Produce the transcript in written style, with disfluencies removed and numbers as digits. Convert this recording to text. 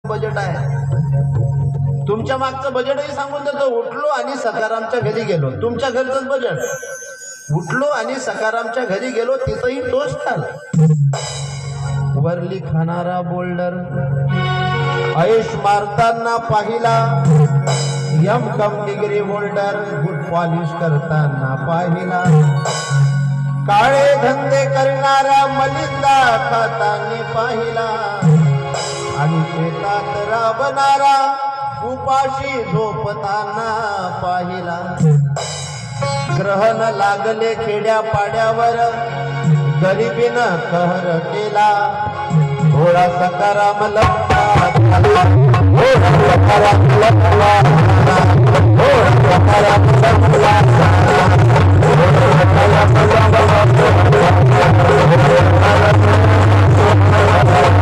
Budget आहे. तुमच्या मागचं बजेटही सांगून देतो. उठलो आणि सकारामच्या घरी गेलो, तुमच्या घरचंच बजेट. उठलो आणि सकारामच्या घरी गेलो, तिथंही तोच खाल. वरली खाणारा बोल्डर आयुष मारताना पाहिला, यम कम डिग्री होल्डर गुड पॉलिश करताना पाहिला. काळे धंदे करणारा मलिंदा खाताना पाहिला आणि शेतात राबणारा उपाशी झोपताना पाहिला. ग्रहण लागले खेड्या पाड्यावर, गरिबीनं कहर केला. थोडा सकाराम लपला, थोडा सकाराम लपला, थोडा सकाराम लपला, थोडा सकाराम लपला.